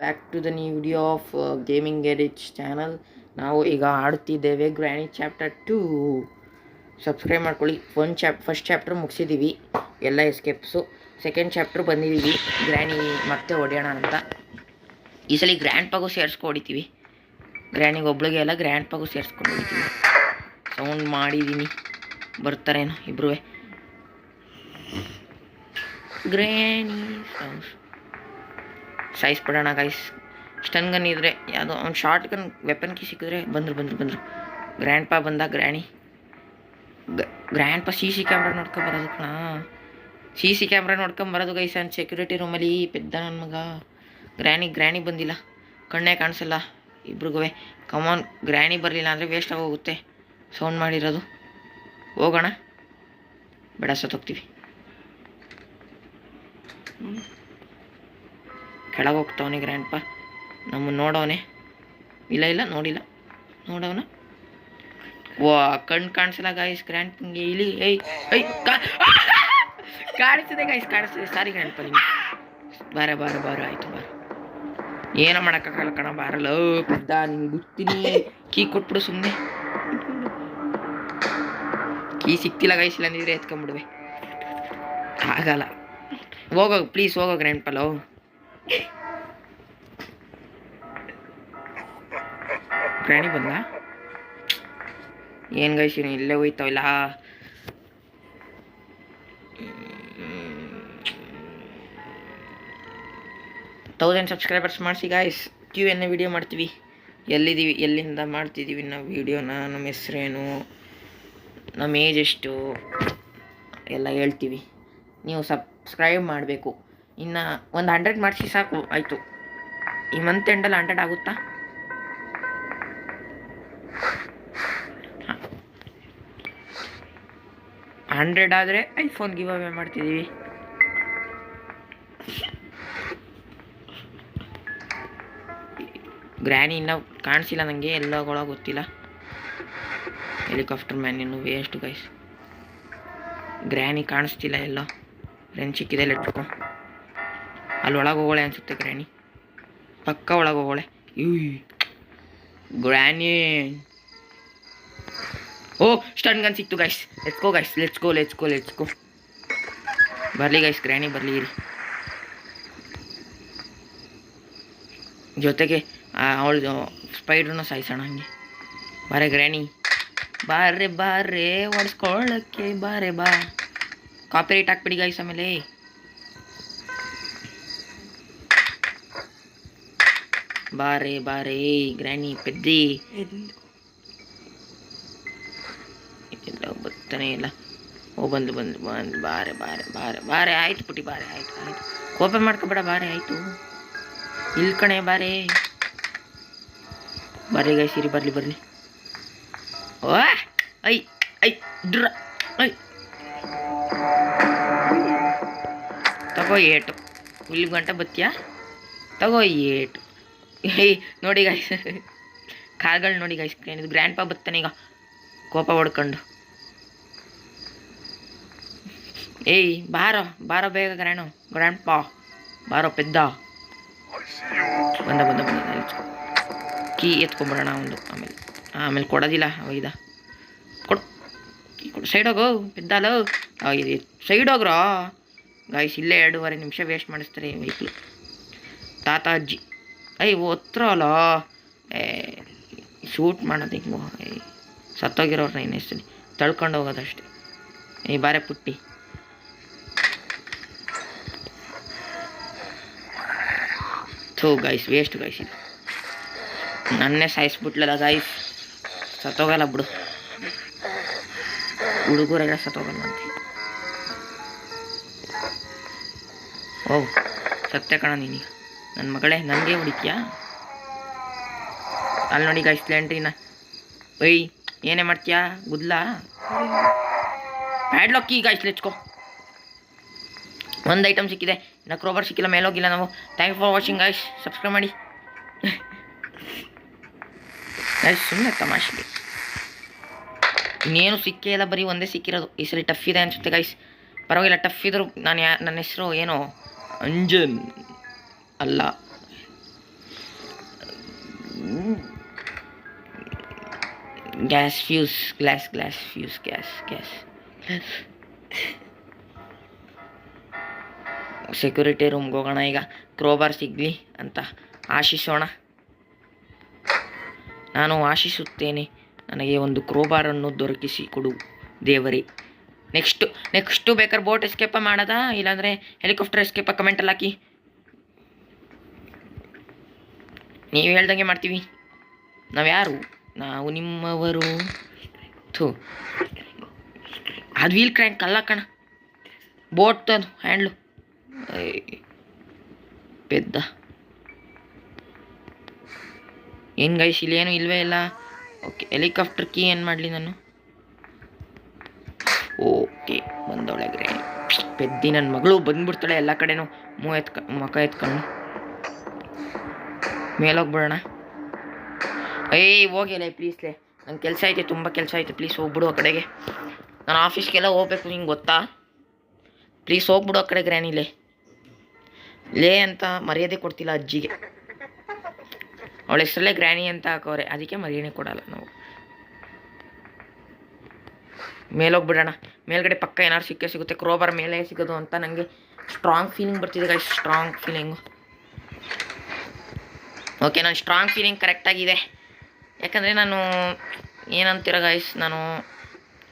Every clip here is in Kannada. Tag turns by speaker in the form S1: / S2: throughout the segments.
S1: Back to the new video of gaming ಗೆರಿಚ್ ಚಾನಲ್. ನಾವು ಈಗ ಆಡ್ತಿದ್ದೇವೆ ಗ್ರ್ಯಾನಿ ಚಾಪ್ಟರ್ 2. ಸಬ್ಸ್ಕ್ರೈಬ್ ಮಾಡ್ಕೊಳ್ಳಿ. ಫಸ್ಟ್ ಚಾಪ್ಟರ್ ಮುಗಿಸಿದ್ದೀವಿ, ಎಲ್ಲ ಎಸ್ಕೇಪ್ಸು. ಸೆಕೆಂಡ್ ಚಾಪ್ಟರ್ ಬಂದಿದ್ದೀವಿ, ಗ್ರ್ಯಾನಿ ಮತ್ತೆ ಹೊಡೆಯೋಣ ಅಂತ. ಈ ಸಲ ಗ್ರ್ಯಾಂಡ್ ಪಾಗು ಸೇರಿಸ್ಕೊ ಹೊಡಿತೀವಿ. ಗ್ರ್ಯಾನಿಗೆ ಒಬ್ಳಿಗೆ ಎಲ್ಲ ಗ್ರ್ಯಾಂಡ್ ಪಾಗು ಸೇರಿಸ್ಕೊಂಡು ಹೊಡಿತೀವಿ. ಸೌಂಡ್ ಮಾಡಿದ್ದೀನಿ, ಬರ್ತಾರೇನೋ ಇಬ್ರೂ. ಗ್ರ್ಯಾನಿ ಸಾಯಿಸ್ಬಿಡೋಣ ಗೈಸ್. ಸ್ಟನ್ ಗನ್ ಇದ್ದರೆ ಯಾವುದೋ ಒಂದು ಶಾರ್ಟ್ ಗನ್ ವೆಪನ್ ಕಿ ಸಿಕ್ಕಿದ್ರೆ ಬಂದರು. ಗ್ರ್ಯಾಂಡ್ ಪಾ ಬಂದ. ಗ್ರ್ಯಾಂಡ್ ಪಾ ಸಿ ಕ್ಯಾಮ್ರಾ ನೋಡ್ಕೊಂಬರೋದು ಕಣ. ಸಿ ಕ್ಯಾಮ್ರಾ ನೋಡ್ಕೊಂಬರೋದು ಗೈಸ್. ಅಂತ ಸೆಕ್ಯೂರಿಟಿ ರೂಮಲ್ಲಿ ಪೆದ್ದ ನನ್ನ ಮಗ. ಗ್ರ್ಯಾನಿ ಬಂದಿಲ್ಲ, ಕಣ್ಣೇ ಕಾಣಿಸಲ್ಲ ಇಬ್ರಿಗೂ. ಕಮಾನ್, ಗ್ರ್ಯಾನಿ ಬರಲಿಲ್ಲ ಅಂದರೆ ವೇಸ್ಟ್ ಆಗೋಗುತ್ತೆ ಸೌಂಡ್ ಮಾಡಿರೋದು. ಹೋಗೋಣ, ಬೇಡ ಸತ್ತೋಗ್ತೀವಿ. ಕೆಳಗೆ ಹೋಗ್ತಾವನೆ ಗ್ರ್ಯಾಂಡ್ ಪಾ. ನಮ್ಮನ್ನು ನೋಡವನೆ. ಇಲ್ಲ ನೋಡವನ. ಕಣ್ಣು ಕಾಣಿಸಲ್ಲ ಗಾಯ್ಸ್ ಗ್ರ್ಯಾಂಡ್ ಪಂಗೆ. ಇಲ್ಲಿ ಕಾಣಿಸ್ತಿದೆ ಗಾಯ್ಸ್, ಕಾಣಿಸ್ತಿದೆ. ಸಾರಿ ಗ್ರ್ಯಾಂಡ್ ಪಾ, ನಿಮಗೆ ಬಾರ ಆಯಿತು ಬಾರ. ಏನೋ ಮಾಡೋಕ್ಕಾಗಲ್ಲ ಕಣ, ಬಾರಲ್ಲ ಪೆದ್ದ. ನಿಂಗೆ ಗುರ್ತೀನಿ. ಕೀ ಕೊಟ್ಬಿಡು ಸುಮ್ಮನೆ. ಕೀ ಸಿಕ್ತಿಲ್ಲ ಗೈಸ್, ಇಲ್ಲ ಅಂದಿದ್ರೆ ಎತ್ಕೊಂಡ್ಬಿಡುವೆ. ಆಗಲ್ಲ. ಹೋಗೋ ಪ್ಲೀಸ್, ಹೋಗೋ ಗ್ರ್ಯಾಂಡ್ ಪಾ. ಲವ್ ಗ್ರ್ಯಾನಿ ಬಂದ. ಏನು ಗೈಸ್, ಇಲ್ಲೇ ಹೋಯ್ತಾವಿಲ್ಲ. 1000 ಸಬ್ಸ್ಕ್ರೈಬರ್ಸ್ ಮಾಡಿಸಿ ಗಾಯ್ಸ್. Q&A ವಿಡಿಯೋ ಮಾಡ್ತೀವಿ. ಎಲ್ಲಿದ್ದೀವಿ, ಎಲ್ಲಿಂದ ಮಾಡ್ತಿದ್ದೀವಿ ನಾವು ವೀಡಿಯೋನ, ನಮ್ಮ ಹೆಸ್ರೇನು, ನಮ್ಮ ಏಜ್ ಎಷ್ಟು ಎಲ್ಲ ಹೇಳ್ತೀವಿ. ನೀವು ಸಬ್ಸ್ಕ್ರೈಬ್ ಮಾಡಬೇಕು. ಇನ್ನು ಒಂದು 100 ಮಾಡಿಸಿ ಸಾಕು, ಆಯಿತು. ಈ ಮಂತ್ ಎಂಡಲ್ಲಿ 100 ಆಗುತ್ತಾ? 100 ಆದರೆ ಐಫೋನ್ ಗಿವ್ ಅವೇ ಮಾಡ್ತಿದ್ದೀವಿ. ಗ್ರ್ಯಾನಿ ಇನ್ನೂ ಕಾಣಿಸಿಲ್ಲ ನನಗೆ, ಎಲ್ಲೋಗಳ ಗೊತ್ತಿಲ್ಲ. ಹೆಲಿಕಾಪ್ಟರ್ ಮ್ಯಾನ್ ಇನ್ನೂ ವೇಸ್ಟ್ ಗೈಸ್. ಗ್ರ್ಯಾನಿ ಕಾಣಿಸ್ತಿಲ್ಲ, ಎಲ್ಲೋ ರೆಂಚ್ ಸಿಕ್ಕಿದೆ. ಇಟ್ಕೊ, ಅಲ್ಲಿ ಒಳಗೆ ಹೋಗೋಳೆ ಅನಿಸುತ್ತೆ ಗ್ರ್ಯಾನಿ. ಪಕ್ಕ ಒಳಗೆ ಹೋಗೋಳೆ. ಗ್ರ್ಯಾನಿ. ಓ, ಸ್ಟನ್ ಗನ್ ಸಿಕ್ತು ಗೈಸ್. Let's go. ಬರಲಿ ಗೈಸ್, ಗ್ರ್ಯಾನಿ ಬರಲಿ. ಜೊತೆಗೆ ಅವಳು ಸ್ಪೈಡ್ರನ್ನ ಸಾಯಿಸೋಣ ಹಂಗೆ. ಬಾರೆ ಗ್ರ್ಯಾನಿ, ಬಾರೆ ಒಡಿಸ್ಕೊಳ್ಳೋಕ್ಕೆ ಬಾರೆ ಬಾ. ಕಾಪಿರೈಟ್ ಹಾಕ್ಬಿಡಿ ಗೈಸ್ ಆಮೇಲೆ. ಬಾರೆ ಗ್ರ್ಯಾನಿ ಪೆದ್ದಿ. ಎಲ್ಲ ಬರ್ತಾನೆ ಇಲ್ಲ. ಓ ಬಂದು ಬಾರೆ ಆಯ್ತು ಪುಟಿ, ಬಾರೆ ಆಯ್ತು. ಕೋಪ ಮಾಡ್ಕೊಬೇಡ, ಬಾರೆ ಆಯಿತು. ಇಲ್ಲಿ ಕಣೆ, ಬಾರೆ ಗೈ ಸಿರಿ ಬರಲಿ. ಓ ಐ ಡ್ರ ತಗೋ ಏಟು. ಇಲ್ಲಿ ಗಂಟೆ ಬತ್ತೀಯಾ? ತಗೋ ಏಟು. ನೋಡಿ ಗಾಯ್ಸ್, ಕಾಲ್ಗಳು ನೋಡಿ ಗಾಯ್ಸ್. ಏನಿದು ಗ್ರ್ಯಾಂಡ್ ಪಾ ಬರ್ತಾನೆ ಈಗ ಕೋಪ ಹೊಡ್ಕೊಂಡು. ಬಾರೋ ಬೇಗ ಗ್ರ್ಯಾಂಡ್ ಪಾ ಬಾರೋ ಪೆದ್ದ. ಬಂದ ಕೀ ಎತ್ಕೊಂಬಿಡೋಣ ಒಂದು. ಆಮೇಲೆ ಕೊಡೋದಿಲ್ಲ ಒಯ್ದ. ಕೊಡು ಸೈಡ್ ಹೋಗೋ ಪೆದ್ದಲ್ಲ. Side ಹೋಗ್ರೋ guys. ಇಲ್ಲೇ 2.5 ನಿಮಿಷ ವೇಸ್ಟ್ ಮಾಡಿಸ್ತಾರೆ ವೆಹಿಕಲ್. ತಾತ ಅಜ್ಜಿ ಒತ್ತರ ಅಲ್ಲ. ಶೂಟ್ ಮಾಡೋದು ಹಿಂಗೋ. ಸತ್ತೋಗಿರೋರ್ನ ಇನ್ನೆಸ್ತೀನಿ ತಳ್ಕೊಂಡು ಹೋಗೋದಷ್ಟೇ. ಬಾರೆ ಪುಟ್ಟಿ. ಥೂ ಗೈಸ್, ವೇಸ್ಟ್ ಗೈಸ್. ಇದು ನನ್ನೇ ಸಾಯಿಸ್ಬಿಟ್ಲಲ್ಲ ಗೈಸ್. ಸತ್ತೋಗಲ್ಲ ಬಿಡು, ಹುಡುಗರೆಲ್ಲ ಸತ್ತೋಗಲ್ಲ ಅಂತ. ಓಹ್, ಸತ್ಯ ಕಣ ನೀನೀಗ ನನ್ನ ಮಗಳೇ. ನನಗೆ ಹೊಡಿತೀಯಾ? ಅಲ್ಲಿ ನೋಡಿ ಗೈಸ್ ಸ್ಲೆಂಟ್ರಿನ. ಏನೇ ಮಾಡ್ತೀಯಾ ಗುದ್ಲಾ? ಪ್ಯಾಡ್ಲಾಕಿ ಗೈಸ್, ಲೆಚ್ಕೋ. ಒಂದು ಐಟಮ್ ಸಿಕ್ಕಿದೆ, ಇನ್ನು ಕ್ರೋಬರ್ ಸಿಕ್ಕಿಲ್ಲ, ಮೇಲೋಗಿಲ್ಲ ನಾವು. Thank for watching guys. Subscribe ಮಾಡಿ ಗೈಸ್. ಸುಮ್ಮನೆ ತಮಾಷೆಗೆ ಇನ್ನೇನು ಸಿಕ್ಕೇ ಇಲ್ಲ, ಬರೀ ಒಂದೇ ಸಿಕ್ಕಿರೋದು. ಈ ಸಲ ಟಫ್ ಇದೆ ಅನಿಸುತ್ತೆ ಗೈಸ್. ಪರವಾಗಿಲ್ಲ, ಟಫ್ ಇದ್ರು. ನನ್ನ ಹೆಸರು ಏನೋ ಅಂಜನ್ ಅಲ್ಲ. Gas fuse glass fuse gas security ರೂಮ್ಗೆ ಹೋಗೋಣ ಈಗ. ಕ್ರೋಬಾರ್ ಸಿಗಲಿ ಅಂತ ಆಶಿಸೋಣ. ನಾನು ಆಶಿಸುತ್ತೇನೆ, ನನಗೆ ಒಂದು ಕ್ರೋಬಾರನ್ನು ದೊರಕಿಸಿ ಕೊಡು ದೇವರೇ. ನೆಕ್ಸ್ಟು ಬೇಕಾದ್ರೆ ಬೋಟ್ ಎಸ್ಕೇಪ ಮಾಡೋದಾ ಇಲ್ಲಾಂದರೆ ಹೆಲಿಕಾಪ್ಟರ್ ಎಸ್ಕೇಪ? ಕಮೆಂಟಲ್ಲಿ ಹಾಕಿ, ನೀವು ಹೇಳ್ದಂಗೆ ಮಾಡ್ತೀವಿ. ನಾವು ಯಾರು? ನಾವು ನಿಮ್ಮವರು. ಥೂ, ಅದು ವೀಲ್ ಕ್ರ್ಯಾಂಕ್ ಅಲ್ಲ ಕಣ, ಬೋಟ್ ತಂದು ಹ್ಯಾಂಡ್ಲು ಪೆದ್ದ. ಏನು ಗೈಸ್, ಇಲ್ಲಿ ಏನು ಇಲ್ವೇ ಇಲ್ಲ. ಓಕೆ, ಹೆಲಿಕಾಪ್ಟರ್ ಕೀ ಏನು ಮಾಡಲಿ ನಾನು? Okay, ಬಂದವಳೆ granny. ಪೆದ್ದಿ ನನ್ನ ಮಗಳು ಬಂದ್ಬಿಡ್ತಾಳೆ ಎಲ್ಲ ಕಡೆನೂ ಮುಖ ಎತ್ಕೊಂಡು. ಮೇಲೋಗ್ಬಿಡೋಣ. ಹೋಗಿಲ್ಲ ಪ್ಲೀಸ್ಲೇ, ನಂಗೆ ಕೆಲಸ ಐತೆ, ತುಂಬ ಕೆಲಸ ಐತೆ. ಪ್ಲೀಸ್ ಹೋಗ್ಬಿಡು ಆ ಕಡೆಗೆ. ನಾನು ಆಫೀಸ್ಗೆಲ್ಲ ಹೋಗ್ಬೇಕು, ನಿಂಗೆ ಗೊತ್ತಾ? ಪ್ಲೀಸ್ ಹೋಗ್ಬಿಡು ಆ ಕಡೆ ಗ್ರ್ಯಾನಿಲೇ. ಲೇ ಅಂತ ಮರ್ಯಾದೆ ಕೊಡ್ತಿಲ್ಲ ಅಜ್ಜಿಗೆ. ಅವಳ ಹೆಸರಲ್ಲೇ ಗ್ರ್ಯಾನಿ ಅಂತ ಹಾಕೋರೆ, ಅದಕ್ಕೆ ಮರ್ಯಾದೆ ಕೊಡಲ್ಲ ನಾವು. ಮೇಲೋಗ್ಬಿಡೋಣ. ಮೇಲ್ಗಡೆ ಪಕ್ಕ ಏನಾದ್ರು ಸಿಗುತ್ತೆ. ಕ್ರೋಬಾರ್ ಮೇಲೆ ಸಿಗೋದು ಅಂತ ನನಗೆ ಸ್ಟ್ರಾಂಗ್ ಫೀಲಿಂಗ್ ಬರ್ತಿದೆ ಗೈಸ್, ಸ್ಟ್ರಾಂಗ್ ಫೀಲಿಂಗು. ಓಕೆ, ನನ್ನ ಸ್ಟ್ರಾಂಗ್ ಫೀಲಿಂಗ್ ಕರೆಕ್ಟಾಗಿದೆ. ಯಾಕಂದರೆ ನಾನು ಏನಂತೀರ ಗೈಸ್, ನಾನು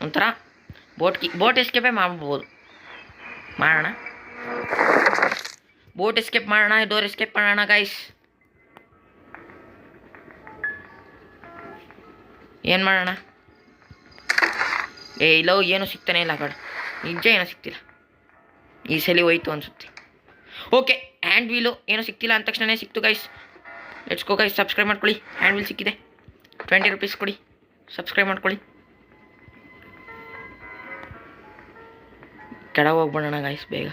S1: ಒಂಥರ ಬೋಟ್ ಎಸ್ಕೇಪೇ ಮಾಡ್ಬೋದು. ಮಾಡೋಣ, ಬೋಟ್ ಎಸ್ಕೇಪ್ ಮಾಡೋಣ, ಡೋರ್ ಎಸ್ಕೇಪ್ ಮಾಡೋಣ ಗೈಸ್. ಏನು ಮಾಡೋಣ? ಇಲ್ಲೋ ಏನೂ ಸಿಗ್ತಾನೆ ಇಲ್ಲ ಕಡೆ, ನಿಜ ಏನೂ ಸಿಗ್ತಿಲ್ಲ. ಈ ಸಲ ಹೋಯ್ತು ಅನಿಸುತ್ತೆ. ಓಕೆ, ಹ್ಯಾಂಡ್ ವೀಲು ಏನೂ ಸಿಗ್ತಿಲ್ಲ ಅಂದ ತಕ್ಷಣವೇ ಸಿಕ್ತು guys. Let's go guys. Subscribe ಮಾಡ್ಕೊಳ್ಳಿ. ಹ್ಯಾಂಡ್ ವೀಲ್ ಸಿಕ್ಕಿದೆ, 20 ರೂಪೀಸ್ ಕೊಡಿ, ಸಬ್ಸ್ಕ್ರೈಬ್ ಮಾಡ್ಕೊಳ್ಳಿ. ಕೆಳಗೆ ಹೋಗ್ಬಿಡೋಣ ಗೈಸ್ ಬೇಗ.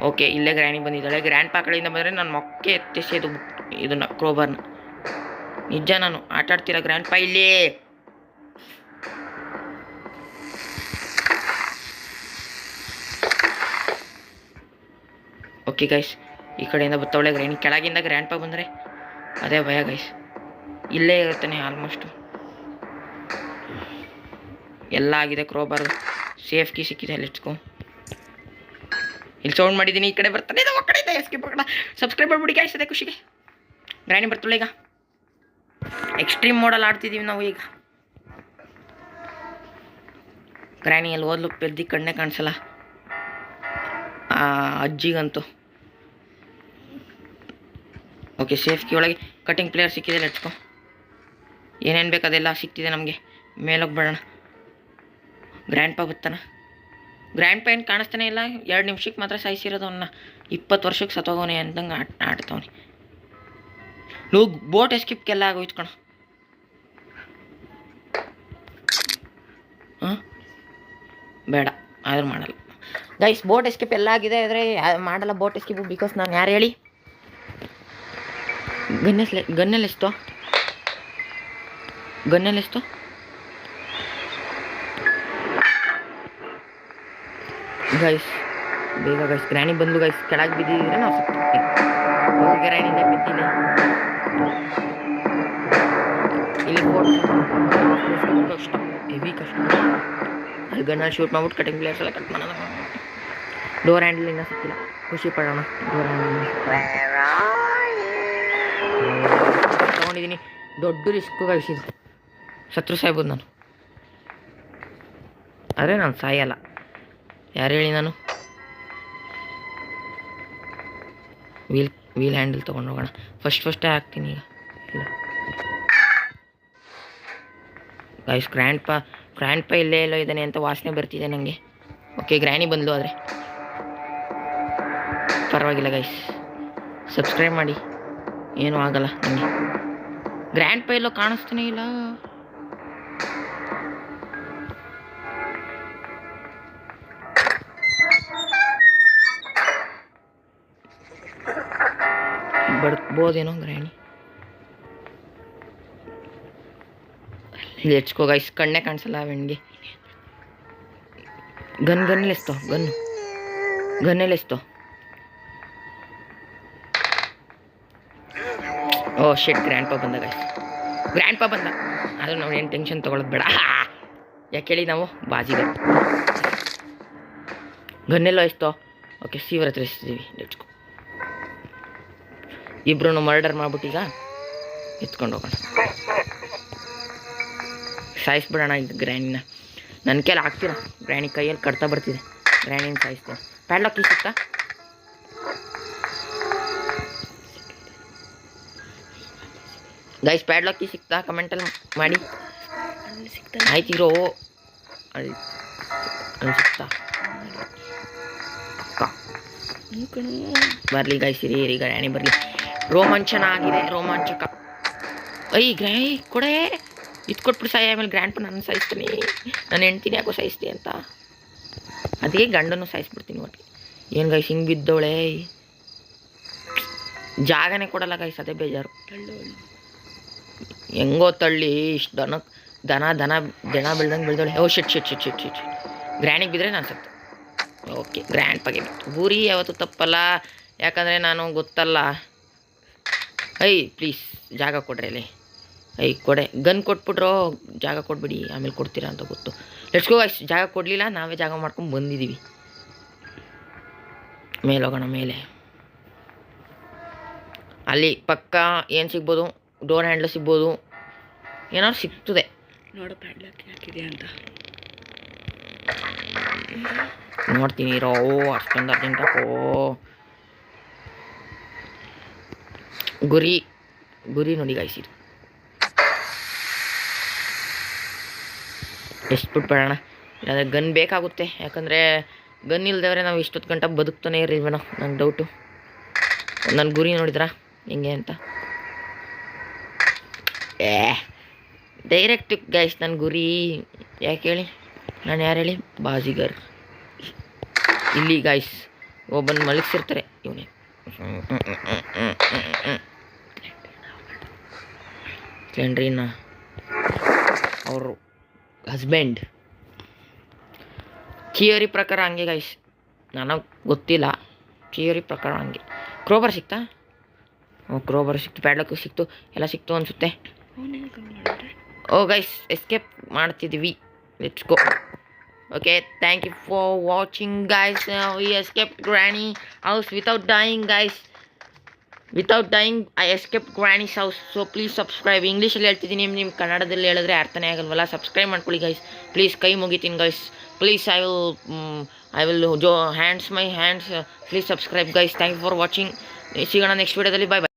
S1: ಓಕೆ, ಇಲ್ಲೇ ಗ್ರ್ಯಾನಿ ಬಂದಿದ್ದಾಳೆ. ಗ್ರ್ಯಾಂಡ್ ಪಾ ಕಡೆಯಿಂದ ಬಂದರೆ ನನ್ನ ಮೊಕ್ಕೆ ಎತ್ತಿಸೋದು ಇದನ್ನು ಕ್ರೋಬಾರ್ನ. ನಿಜ ನಾನು ಆಟ ಆಡ್ತೀರ ಗ್ರ್ಯಾಂಡ್ ಪಾ ಇಲ್ಲಿ. ಓಕೆ ಗೈಸ್, ಈ ಕಡೆಯಿಂದ ಬತ್ತವಳೆ ಗ್ರ್ಯಾನಿ. ಕೆಳಗಿಂದ ಗ್ರ್ಯಾಂಡ್ ಪಾ ಬಂದರೆ ಅದೇ ಭಯ ಗೈಸ್. ಇಲ್ಲೇ ಇರ್ತಾನೆ ಆಲ್ಮೋಸ್ಟು. ಎಲ್ಲ ಆಗಿದೆ, ಕ್ರೋಬಾರ್ ಸೇಫ್ ಕೀ ಸಿಕ್ಕಿದೆ. Let's go. ಇಲ್ಲಿ ಸೌಂಡ್ ಮಾಡಿದ್ದೀನಿ, ಈ ಕಡೆ ಬರ್ತಾನೆ, ಆ ಕಡೆಯಿಂದ ಎಸ್ಕೇಪ್ ಆಗೋಣ. ಸಬ್ಸ್ಕ್ರೈಬ್ ಮಾಡಿಬಿಡಿ ಗೈಸ್, ಅದೇ ಖುಷಿಗೆ. ಗ್ರ್ಯಾನಿ ಬರ್ತಾಳೆ ಈಗ. ಎಕ್ಸ್ಟ್ರೀಮ್ ಮೋಡಲ್ಲಿ ಆಡ್ತಿದ್ದೀವಿ ನಾವು ಈಗ. ಗ್ರ್ಯಾನಿ ಅಲ್ಲಿ ಓದ್ಲು ಪೆದ್ದಿ ಕಣ್ಣೇ ಕಾಣಿಸಲ್ಲ ಅಜ್ಜಿಗಂತೂ. ಓಕೆ, ಸೇಫ್ ಕೀ ಒಳಗೆ ಕಟಿಂಗ್ ಪ್ಲೇಯರ್ ಸಿಕ್ಕಿದೆ. Let's go. ಏನೇನು ಬೇಕು ಅದೆಲ್ಲ ಸಿಕ್ತಿದೆ ನಮಗೆ. ಮೇಲೋಗ್ಬೇಡೋಣ. ಗ್ರ್ಯಾಂಡ್ ಪಾ ಬತ್ತಾನ. ಗ್ರ್ಯಾಂಡ್ ಪಾ ಏನು ಕಾಣಿಸ್ತಾನೆ ಇಲ್ಲ. 2 ನಿಮಿಷಕ್ಕೆ ಮಾತ್ರ ಸಾಯಿಸಿರೋದು ಅವನ್ನ. 20 ವರ್ಷಕ್ಕೆ ಸತ್ತೋಗೋನೆ ಅಂತಂಗೆ ಆಡ್ತವನೆ. ನೀವು ಬೋಟ್ ಎಸ್ಕಿಪ್ಗೆಲ್ಲ ಆಗೋಯ್ತು ಕಣ. ಹಾಂ, ಬೇಡ, ಆದರೂ ಮಾಡಲ್ಲ ಗೈಸ್. ಬೋಟ್ ಎಸ್ಕೇಪ್ ಎಲ್ಲ ಆಗಿದೆ, ಆದರೆ ಮಾಡಲ್ಲ ಬೋಟ್ ಎಸ್ಕೇಪು. ಬಿಕಾಸ್ ನಾನು ಯಾರು ಹೇಳಿ? ಗನ್ನೆಲ್ಲಿಸ್ತು ಗೈಸ್, ಬೇಗ ಗೈಸ್. ಗ್ರ್ಯಾನಿ ಬಂದು ಗೈಸ್, ಕೆಳಗೆ ಬಿದ್ದಿದ್ರೆ ನಾವು ಸಿಗ್ತೀವಿ. ಗ್ರ್ಯಾನಿನೇ ಬಿದ್ದಿಲ್ಲ ಇಲ್ಲಿ. ಕಷ್ಟ, ಹೆವಿ ಕಷ್ಟ. ಅಲ್ಲಿ ಗನ್ನಲ್ಲಿ ಶೂಟ್ ಮಾಡ್ಬಿಟ್ಟು ಕಟಿಂಗ್ ಪ್ಲೇಯರ್ಸ್ ಎಲ್ಲ ಕಟ್ ಮಾಡೋಣ. ಡೋರ್ ಹ್ಯಾಂಡಲ್ ಇನ್ನೂ ಸಿಕ್ಕಿಲ್ಲ, ಖುಷಿ ಪಡೋಣ. ಡೋರ್ ಹ್ಯಾಂಡಲ್ ತೊಗೊಂಡಿದ್ದೀನಿ. ದೊಡ್ಡ ರಿಸ್ಕು ಗಳಿಸಿದ್ದು. ಶತ್ರು ಸಾಯ್ಬೋದು ನಾನು, ಆದರೆ ನಾನು ಸಾಯಲ್ಲ. ಯಾರು ಹೇಳಿ? ನಾನು ವೀಲ್ ಹ್ಯಾಂಡಲ್ ತೊಗೊಂಡು ಹೋಗೋಣ. ಫಸ್ಟೇ ಹಾಕ್ತೀನಿ ಈಗ. ಇಲ್ಲ ಗೈಸ್, ಗ್ರ್ಯಾಂಡ್ ಪಾ ಇಲ್ಲೇ ಎಲ್ಲೋ ಇದ್ದಾನೆ ಅಂತ ವಾಸನೆ ಬರ್ತಿದೆ ನನಗೆ. ಓಕೆ, ಗ್ರ್ಯಾನಿ ಬಂದ್ಲು, ಆದರೆ ಪರವಾಗಿಲ್ಲ ಗೈಸ್. ಸಬ್ಸ್ಕ್ರೈಬ್ ಮಾಡಿ, ಏನೂ ಆಗಲ್ಲ ನನಗೆ. ಗ್ರ್ಯಾಂಡ್ ಪಾ ಎಲ್ಲೋ ಕಾಣಿಸ್ತಾನೆ ಇಲ್ಲ. ಬರ್ಬೋದೇನೋ ಗ್ರ್ಯಾನಿ. Let's go guys. ಕಣ್ಣೇ ಕಾಣಿಸಲ್ಲ ಅವನಿಗೆ. ಗನ್ನೆಲ್ಲಿಸ್ತೋ. ಓ ಶಿಟ್, ಗ್ರ್ಯಾಂಡ್ ಪಾ ಬಂದ ಗೈಸ್. ಗ್ರ್ಯಾಂಡ್ ಪಾ ಬಂದ. ಆದರೂ ನಾವು ಏನು ಟೆನ್ಷನ್ ತೊಗೊಳೋದು ಬೇಡ. ಯಾಕೆ ಹೇಳಿ, ನಾವು ಬಾಜಿಗೆ ಗನ್ನೆಲ್ಲ ಇಸ್ತೋ. ಓಕೆ, ಸೀವರ್ ಹತ್ರ ಇಸ್ತೀವಿ. Let's go. ಇಬ್ರು ಮರ್ಡರ್ ಮಾಡ್ಬಿಟ್ಟೀಗ ಎತ್ಕೊಂಡು ಹೋಗೋಣ. ಸಾಯಿಸ್ಬಿಡೋಣ ಇದು ಗ್ರ್ಯಾನಿನ. ನನ್ನ ಕೈಲಿ ಆಗ್ತೀರ, ಗ್ರ್ಯಾನಿ ಕೈಯಲ್ಲಿ ಕಟ್ತಾ ಬರ್ತಿದೆ. ಗ್ರ್ಯಾನಿನ ಸಾಯಿಸ್ತೇನೆ. ಪ್ಯಾಡ್ಲಾಕ್ ಸಿಗ್ತಾ? ಗೈಸ್ ಪ್ಯಾಡ್ಲಾಕ್ ಸಿಗ್ತಾ? ಕಮೆಂಟಲ್ಲಿ ಮಾಡಿ. ಆಯ್ತಿರೋ ಅಲ್ಲಿ ಸಿಗ್ತಾ? ಬರಲಿ ಗೈಸ್, ಈಗ ಗ್ರ್ಯಾನಿ ಬರಲಿ. ರೋಮಾಂಚನ ಆಗಿದೆ, ರೋಮಾಂಚಕ. ಗ್ರ್ಯಾನಿ ಕೊಡೆ ಇದು ಕೊಟ್ಬಿಟ್ಟು ಸಾಯಿ. ಆಮೇಲೆ ಗ್ರ್ಯಾಂಡ್ ನನ್ನ ಸಾಯಿಸ್ತೀನಿ. ನಾನು ಹೆಣ್ತೀನಿ ಯಾಕೋ ಸಾಯಿಸ್ತೀನಿ ಅಂತ. ಅದೇ ಗಂಡನ್ನು ಸಾಯಿಸ್ಬಿಡ್ತೀನಿ ಒಟ್ಟಿಗೆ. ಏನು ಗೈಸ್ ಹಿಂಗೆ ಬಿದ್ದವಳೆ, ಜಾಗನೇ ಕೊಡಲ್ಲ ಗೈಸ್, ಅದೇ ಬೇಜಾರು. ಹೆಂಗೋ ತಳ್ಳಿ ಇಷ್ಟು ದನ ಬೆಳ್ದಂಗೆ ಬೆಳೆದವಳೆ. ಶಿಟ್ ಗ್ರ್ಯಾನಿಗೆ ಬಿದ್ದರೆ ನಾನು ಸತ್ತು. ಓಕೆ, ಗ್ರ್ಯಾಂಡ್ ಬಗ್ಗೆ ಬಿತ್ತು. ಗುರಿ ಯಾವತ್ತೂ ತಪ್ಪಲ್ಲ, ಯಾಕಂದರೆ ನಾನು ಗೊತ್ತಲ್ಲ. ಪ್ಲೀಸ್ ಜಾಗ ಕೊಡ್ರಿ ಅಲ್ಲಿ. ಕೊಡೆ ಗನ್ ಕೊಟ್ಬಿಟ್ರೋ, ಜಾಗ ಕೊಟ್ಬಿಡಿ, ಆಮೇಲೆ ಕೊಡ್ತೀರಾ ಅಂತ ಗೊತ್ತು. Let's go guys. ಜಾಗ ಕೊಡಲಿಲ್ಲ, ನಾವೇ ಜಾಗ ಮಾಡ್ಕೊಂಡು ಬಂದಿದ್ದೀವಿ. ಮೇಲೆ ಹೋಗೋಣ. ಮೇಲೆ ಅಲ್ಲಿ ಪಕ್ಕ ಏನು ಸಿಗ್ಬೋದು? ಡೋರ್ ಹ್ಯಾಂಡ್ಲ್ ಸಿಗ್ಬೋದು, ಏನಾದ್ರು ಸಿಗ್ತದೆ ನೋಡು. ಪ್ಯಾಡ್ಲಾಕ್ ಹಾಕಿದೆ ಅಂತ ನೋಡ್ತೀನಿ ಇರೋ. ಅಷ್ಟೊಂದು ಅರ್ಜೆಂಟಪ್ಪೋ. ಗುರಿ ನೋಡಿ ಗೈಸ್, ಇದು ಎಷ್ಟು ಬಿಟ್ಬೇಡೋಣ. ಇಲ್ಲಾಂದರೆ ಗನ್ ಬೇಕಾಗುತ್ತೆ, ಯಾಕಂದರೆ ಗನ್ ಇಲ್ದವ್ರೆ ನಾವು ಇಷ್ಟೊತ್ತು ಗಂಟೆ ಬದುಕ್ತಾನೆ ಇರಲಿಲ್ವೇನೋ, ನಂಗೆ ಡೌಟು. ನನ್ನ ಗುರಿ ನೋಡಿದ್ರಾ ಹಿಂಗೆ ಅಂತ? ಡೈರೆಕ್ಟ್ ಗೈಸ್ ನನ್ನ ಗುರಿ. ಯಾಕೆ ಹೇಳಿ, ನಾನು ಯಾರು ಹೇಳಿ? ಬಾಜಿಗರ್. ಇಲ್ಲಿ ಗೈಸ್ ಒಬ್ಬನ ಮಲಗಿಸಿರ್ತಾರೆ, ಇವನೇ ಸ್ಲೆಂಡ್ರಿನ ಅವರು ಹಸ್ಬೆಂಡ್. ಥಿಯರಿ ಪ್ರಕಾರ ಹಂಗೆ ಗೈಸ್, ನನಗೆ ಗೊತ್ತಿಲ್ಲ. ಥಿಯರಿ ಪ್ರಕಾರ ಹಂಗೆ. ಕ್ರೋಬರ್ ಸಿಕ್ತಾ? ಕ್ರೋಬರ್ ಸಿಕ್ತು, ಪ್ಯಾಡ್ಲಾಕು ಸಿಕ್ತು, ಎಲ್ಲ ಸಿಕ್ತು ಅನಿಸುತ್ತೆ. ಗೈಸ್ ಎಸ್ಕೇಪ್ ಮಾಡ್ತಿದ್ದೀವಿ. Let's go. Okay, thank you for watching guys. We escaped Granny house without dying guys. Without dying I escaped Granny's house. So please subscribe. ಇಂಗ್ಲೀಷಲ್ಲಿ ಹೇಳ್ತಿದ್ದೀನಿ, ನಿಮ್ಮ ಕನ್ನಡದಲ್ಲಿ ಹೇಳಿದ್ರೆ ಅರ್ಥನೇ ಆಗಲ್ವಲ್ಲ. ಸಬ್ಸ್ಕ್ರೈಬ್ ಮಾಡ್ಕೊಳ್ಳಿ ಗೈಸ್ ಪ್ಲೀಸ್. ಕೈ ಮುಗಿತೀನಿ guys please. I will hands my hands. Please subscribe guys. Thank you for watching. ಸಿಗೋಣ ನೆಕ್ಸ್ಟ್ ವಿಡಿಯೋದಲ್ಲಿ. ಬಾಯ್ ಬಾಯ್.